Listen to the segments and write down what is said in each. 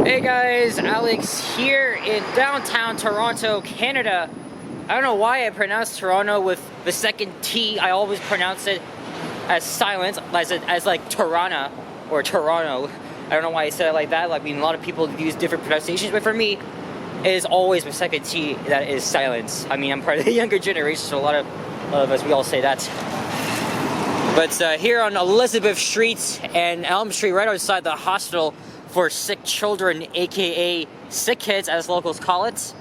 Hey guys, Alex here in downtown Toronto, Canada. I don't know why I pronounce Toronto with the second T. I always pronounce it as silent, as like Tirana or Toronto. I don't know why I said it like that. I mean, a lot of people use different pronunciations, but for me, it is always the second T that is silence. I mean, I'm part of the younger generation, so a lot of us, we all say that. But here on Elizabeth Street and Elm Street, right outside the hospital for sick children, aka sick kids as locals call it.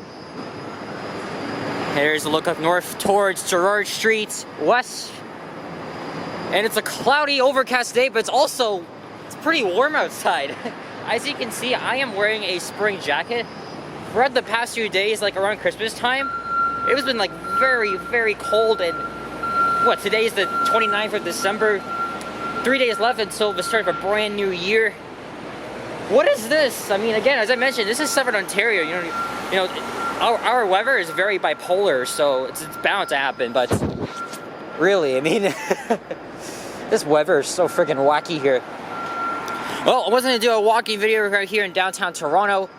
Here's a look up north towards Gerrard Street west. And it's a cloudy, overcast day, but it's pretty warm outside. As you can see, I am wearing a spring jacket. Throughout the past few days, like around Christmas time, it has been like very, very cold. And what, today is the 29th of December. 3 days left until the start of a brand new year. What is this? I mean, again, as I mentioned, this is Southern Ontario. You know, our weather is very bipolar, so it's bound to happen. But really, I mean, this weather is so freaking wacky here. Well, I wasn't gonna do a walking video right here in downtown Toronto,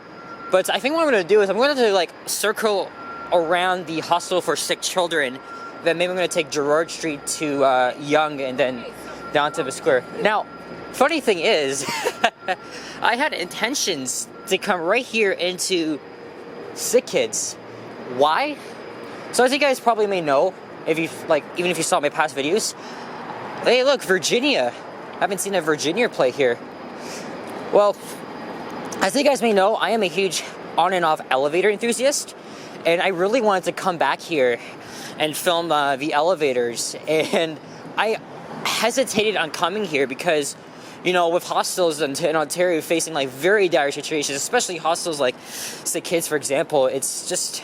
but I think what I'm gonna do is I'm gonna like circle around the hostel for sick children. Then maybe I'm gonna take Gerrard Street to Yonge and then down to the square. Now, funny thing is, I had intentions to come right here into sick kids. Why? So as you guys probably may know, if you even if you saw my past videos, hey look, Virginia. I haven't seen a Virginia play here. Well, as you guys may know, I am a huge on and off elevator enthusiast, and I really wanted to come back here and film the elevators, and I hesitated on coming here because, you know, with hostels in Ontario facing like very dire situations, especially hostels like sick kids, for example, it's just,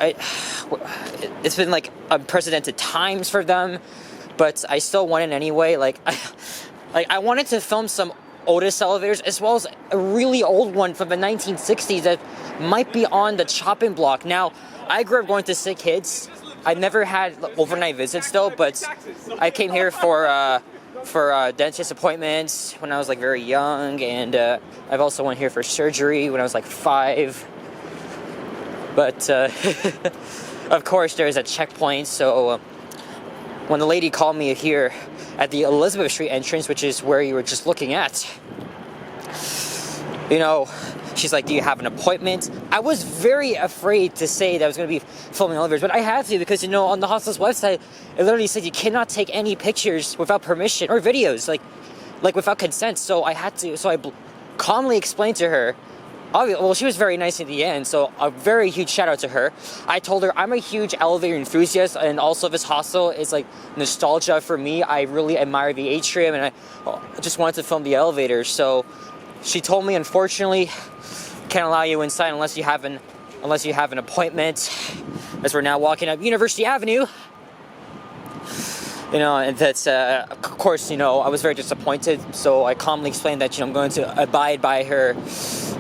it's been like unprecedented times for them, but I still want it anyway. I wanted to film some Otis elevators as well as a really old one from the 1960s that might be on the chopping block. Now, I grew up going to sick kids. I never had overnight visits though, but I came here for dentist appointments when I was like very young, and I've also went here for surgery when I was like 5. But of course there's a checkpoint, so when the lady called me here at the Elizabeth Street entrance, which is where you were just looking at, you know, she's like, do you have an appointment? I was very afraid to say that I was going to be filming elevators, but I had to because, you know, on the hostel's website, it literally said you cannot take any pictures without permission or videos, like without consent. So I had to, so I calmly explained to her. Well, she was very nice at the end, so a very huge shout out to her. I told her I'm a huge elevator enthusiast, and also this hostel is like nostalgia for me. I really admire the atrium, and I just wanted to film the elevators. So she told me, unfortunately, can't allow you inside unless you have an appointment. As we're now walking up University Avenue, you know, and that's of course, you know, I was very disappointed. So I calmly explained that, you know, I'm going to abide by her,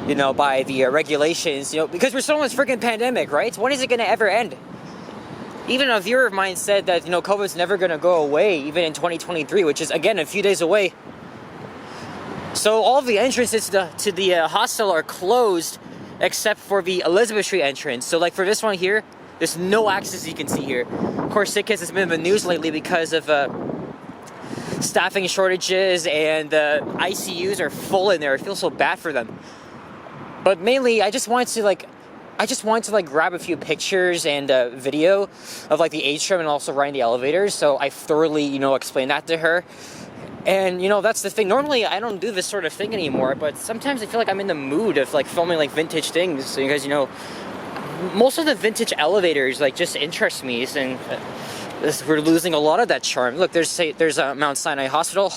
you know, by the regulations, you know, because we're still in this freaking pandemic, right? When is it going to ever end? Even a viewer of mine said that, you know, COVID's never going to go away, even in 2023, which is again a few days away. So all the entrances to the hostel are closed except for the Elizabeth Street entrance. So like for this one here, there's no access you can see here. Of course, sick kids has been in the news lately because of staffing shortages, and the ICUs are full in there. I feel so bad for them. But mainly, I just wanted to grab a few pictures and video of like the atrium and also riding the elevators. So I thoroughly, you know, explained that to her. And, you know, that's the thing. Normally, I don't do this sort of thing anymore, but sometimes I feel like I'm in the mood of, like, filming, like, vintage things. Because, you know, most of the vintage elevators, like, just interest me, and we're losing a lot of that charm. Look, there's Mount Sinai Hospital,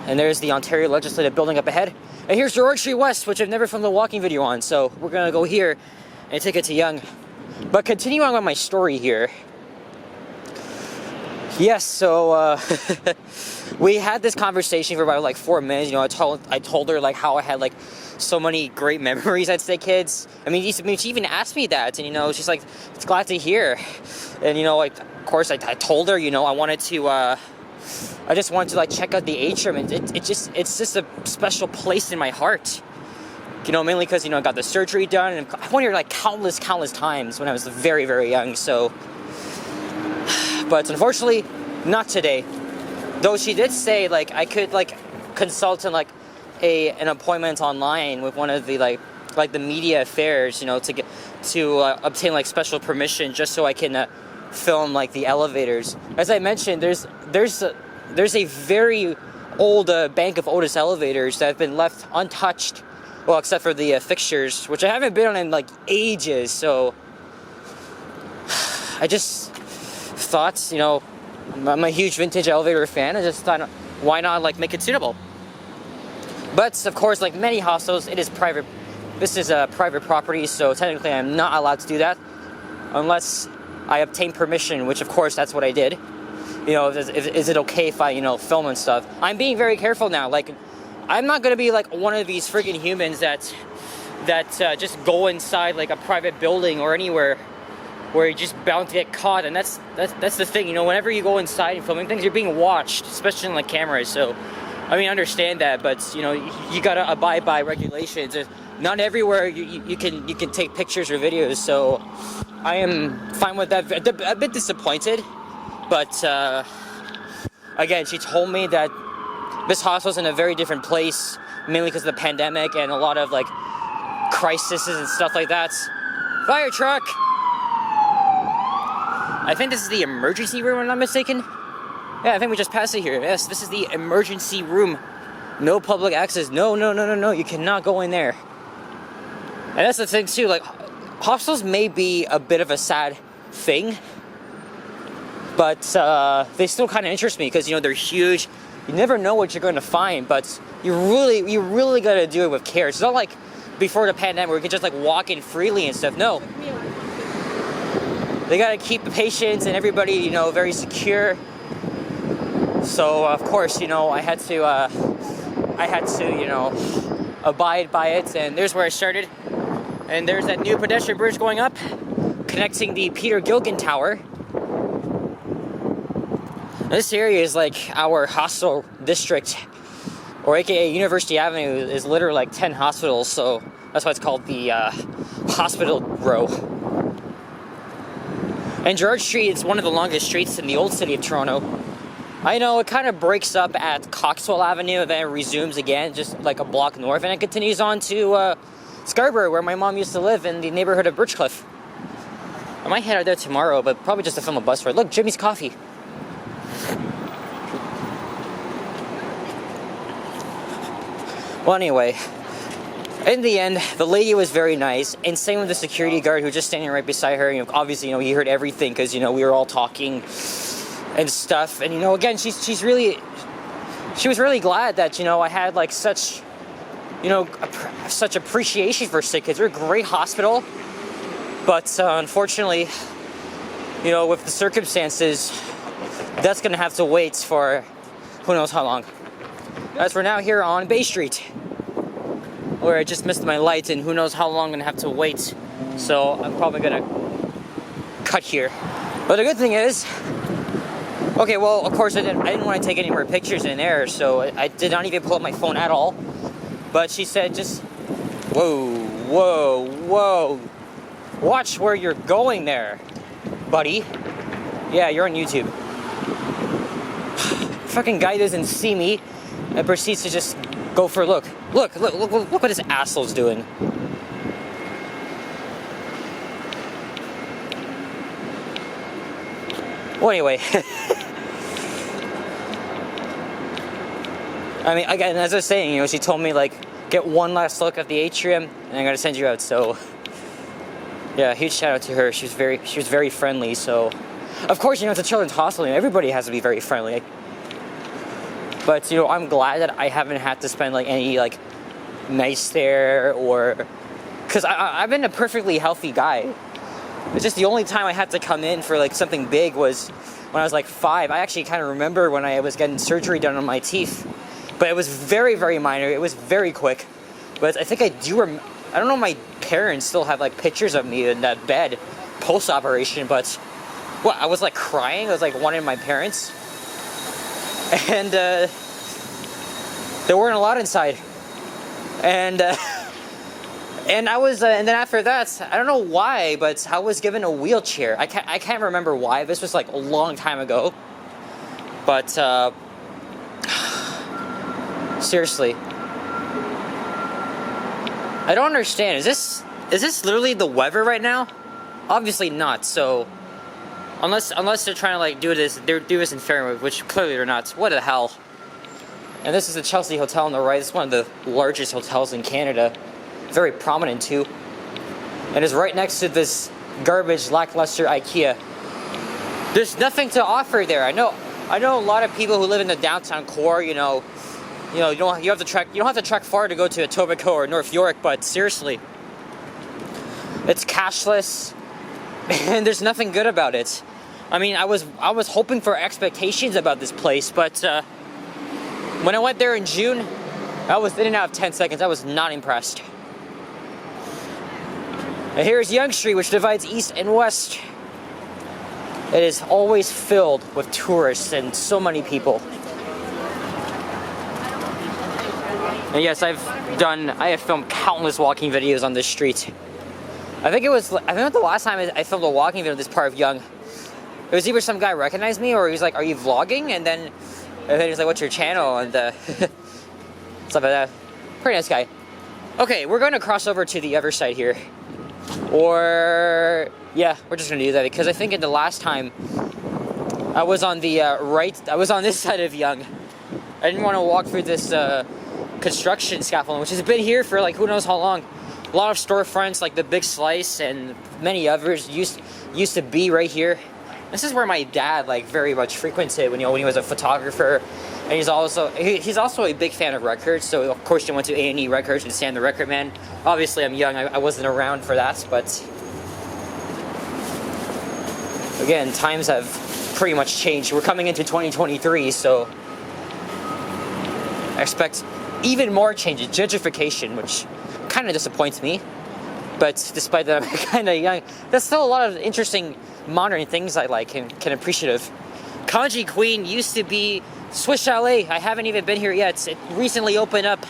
and there's the Ontario Legislative Building up ahead. And here's Gerrard Street West, which I've never filmed a walking video on, so we're gonna go here and take it to Yonge. But continuing on with my story here. Yes, so we had this conversation for about like 4 minutes. You know, I told her like how I had like so many great memories at Sick Kids. I mean, she even asked me that, and you know, she's like, "It's glad to hear." And you know, like, of course, I told her, you know, I just wanted to like check out the atrium, and it's just a special place in my heart. You know, mainly because, you know, I got the surgery done, and I went here like countless times when I was very, very young, so. But unfortunately, not today. Though she did say, like, I could, like, consult in, like, an appointment online with one of the, like the media affairs, you know, to obtain, like, special permission just so I can film, like, the elevators. As I mentioned, there's a very old bank of Otis elevators that have been left untouched. Well, except for the fixtures, which I haven't been on in, like, ages, so I just thought, you know, I'm a huge vintage elevator fan. I just thought, why not, like, make it suitable? But, of course, like many hostels, it is private. This is a private property, so technically I'm not allowed to do that unless I obtain permission, which, of course, that's what I did. You know, is it okay if I, you know, film and stuff? I'm being very careful now. Like, I'm not gonna be like one of these freaking humans that just go inside like a private building or anywhere where you're just bound to get caught. And that's the thing, you know, whenever you go inside and filming things, you're being watched, especially in like cameras. So, I mean, I understand that, but you know, you gotta abide by regulations. Not everywhere you can take pictures or videos. So, I am fine with that. A bit disappointed, but again, she told me that this hostel's in a very different place, mainly because of the pandemic and a lot of like crises and stuff like that. Fire truck! I think this is the emergency room, if I'm not mistaken. Yeah, I think we just passed it here. Yes, this is the emergency room. No public access. No, you cannot go in there. And that's the thing too, like, hostels may be a bit of a sad thing, but they still kind of interest me because, you know, they're huge. You never know what you're going to find, but you really got to do it with care. It's not like before the pandemic where you can just like walk in freely and stuff. No, they got to keep the patients and everybody, you know, very secure. So of course, you know, I had to, you know, abide by it. And there's where I started. And there's that new pedestrian bridge going up, connecting the Peter Gilgan Tower. This area is like our hostel district, or aka University Avenue is literally like 10 hospitals, so that's why it's called the hospital row. And Gerrard Street is one of the longest streets in the old city of Toronto. I know it kind of breaks up at Coxwell Avenue and then it resumes again, just like a block north, and it continues on to Scarborough, where my mom used to live in the neighborhood of Birchcliff. I might head out there tomorrow, but probably just to film a bus ride. Look, Jimmy's Coffee. Well, anyway, in the end, the lady was very nice, and same with the security guard who was just standing right beside her. You know, obviously, you know, he heard everything because, you know, we were all talking and stuff. And, you know, again, she was really glad that, you know, I had like such, you know, such appreciation for sick kids. They're a great hospital, but unfortunately, you know, with the circumstances, that's gonna have to wait for who knows how long. As we're now here on Bay Street, where I just missed my light, and who knows how long I'm gonna have to wait. So I'm probably gonna cut here. But the good thing is, okay, well, of course I didn't want to take any more pictures in there, so I did not even pull up my phone at all. But she said, just, whoa, watch where you're going there, buddy. Yeah, you're on YouTube. Fucking guy doesn't see me and proceeds to just go for a look. Look what this asshole's doing. Well, anyway. I mean, again, as I was saying, you know, she told me, like, get one last look at the atrium, and I'm gonna send you out, so. Yeah, huge shout out to her. She was very friendly, so. Of course, you know, it's a children's hospital, and everybody has to be very friendly. But, you know, I'm glad that I haven't had to spend, like, any, like, nights there, or. Because I've been a perfectly healthy guy. It's just the only time I had to come in for, like, something big was when I was, like, 5. I actually kind of remember when I was getting surgery done on my teeth. But it was very, very minor. It was very quick. But I think I don't know if my parents still have, like, pictures of me in that bed post-operation, but what, I was, like, crying. I was, like, wanting my parents. And there weren't a lot inside. And And I was, and then after that, I don't know why, but I was given a wheelchair. I can't remember why. This was like a long time ago. But seriously, I don't understand. Is this literally the weather right now? Obviously not. So unless they're trying to like do this in Fahrenheit, which clearly they're not. What the hell? And this is the Chelsea Hotel on the right. It's one of the largest hotels in Canada. Very prominent too. And it's right next to this garbage, lackluster IKEA. There's nothing to offer there. I know a lot of people who live in the downtown core. You don't have to trek far to go to Etobicoke or North York. But seriously, it's cashless, and there's nothing good about it. I mean, I was hoping for expectations about this place, but when I went there in June, I was in and out of 10 seconds. I was not impressed. And here's Yonge Street, which divides east and west. It is always filled with tourists and so many people. And yes, I have filmed countless walking videos on this street. I think the last time I filmed a walking video in this part of Yonge, it was either some guy recognized me or he's like, "Are you vlogging?" And then he's like, "What's your channel?" And stuff like that. Pretty nice guy. Okay, we're going to cross over to the other side here. Or, yeah, we're just going to do that because I think in the last time I was on the I was on this side of Yonge. I didn't want to walk through this construction scaffolding, which has been here for like who knows how long. A lot of storefronts like the Big Slice and many others used to be right here. This is where my dad like very much frequented when he was a photographer, and he's also a big fan of records. So of course he went to A&E Records and Sam the Record Man. Obviously I'm young, I wasn't around for that, but again, times have pretty much changed. We're coming into 2023, so I expect even more changes. Gentrification, which kind of disappoints me. But despite that I'm kind of young, there's still a lot of interesting modern things I like and can appreciate. Kanji Queen used to be Swiss Chalet. I haven't even been here yet. It recently opened up,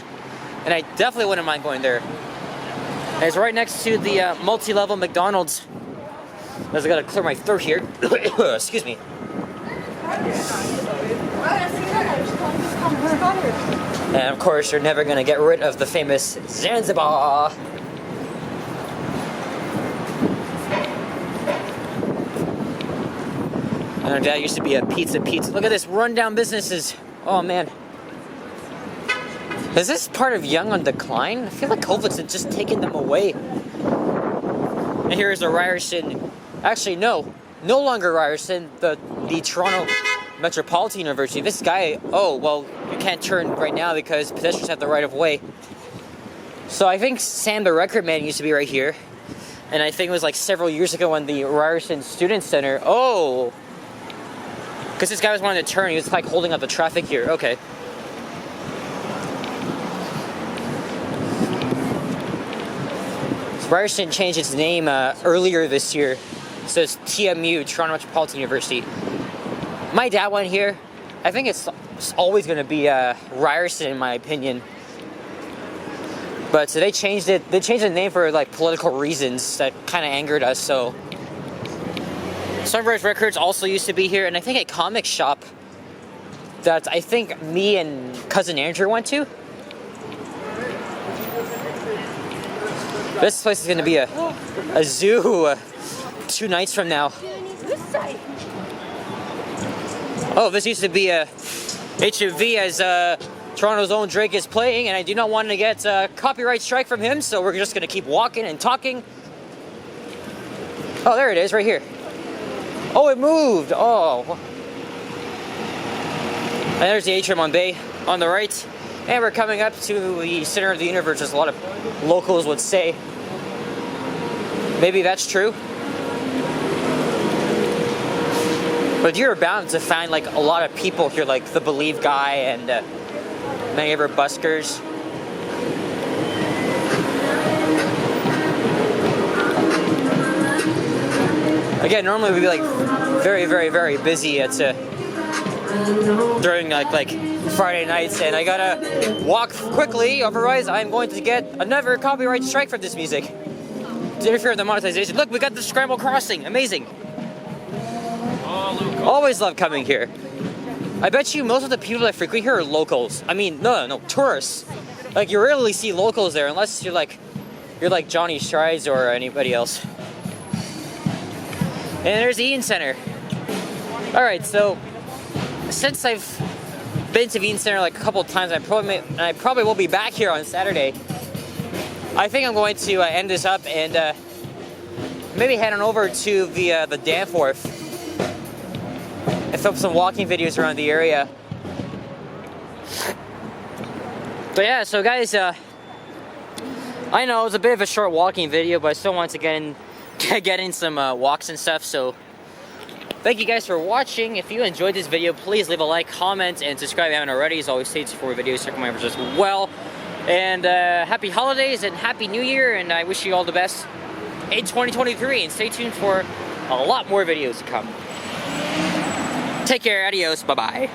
and I definitely wouldn't mind going there. And it's right next to the multi-level McDonald's. I just gotta clear my throat here. Excuse me. And of course, you're never gonna get rid of the famous Zanzibar. And our dad used to be a pizza. Look at this, rundown businesses. Oh man. Is this part of Yonge on decline? I feel like COVID's just taken them away. And here's the Ryerson. Actually, no longer Ryerson. The Toronto Metropolitan University. This guy, oh, well, you can't turn right now because pedestrians have the right of way. So I think Sam the Record Man used to be right here. And I think it was like several years ago when the Ryerson Student Center, oh, because this guy was wanting to turn, he was like holding up the traffic here. Okay. So Ryerson changed its name earlier this year. So it's TMU, Toronto Metropolitan University. My dad went here. I think it's always going to be Ryerson in my opinion. But so they changed it. They changed the name for like political reasons that kind of angered us. So Sunrise Records also used to be here, and I think a comic shop that I think me and cousin Andrew went to. This place is going to be a zoo 2 nights from now. Oh, this used to be a HMV as Toronto's own Drake is playing, and I do not want to get a copyright strike from him, so we're just going to keep walking and talking. Oh, there it is, right here. Oh, it moved. Oh. And there's the Atrium on Bay on the right. And we're coming up to the center of the universe, as a lot of locals would say. Maybe that's true. But you're bound to find like a lot of people here, like the Believe guy and many of our buskers. Again, normally we'd be like very, very, very busy at during like Friday nights, and I gotta walk quickly, otherwise I'm going to get another copyright strike for this music. To interfere with the monetization. Look, we got the Scramble Crossing. Amazing. Oh, always love coming here. I bet you most of the people that frequent here are locals. I mean, no, tourists. Like, you rarely see locals there unless you're like Johnny Strides or anybody else. And there's the Eaton Center. Alright, so since I've been to the Eaton Center like a couple of times, and I probably will be back here on Saturday, I think I'm going to end this up and maybe head on over to the Danforth and film some walking videos around the area. But yeah, so guys, I know it's a bit of a short walking video, but I still want to get in some walks and stuff, so thank you guys for watching. If you enjoyed this video, please leave a like, comment, and subscribe if you haven't already. As always, stay tuned for videos, check my videos as well. And happy holidays and happy new year, and I wish you all the best in 2023, and stay tuned for a lot more videos to come. Take care, adios, bye-bye.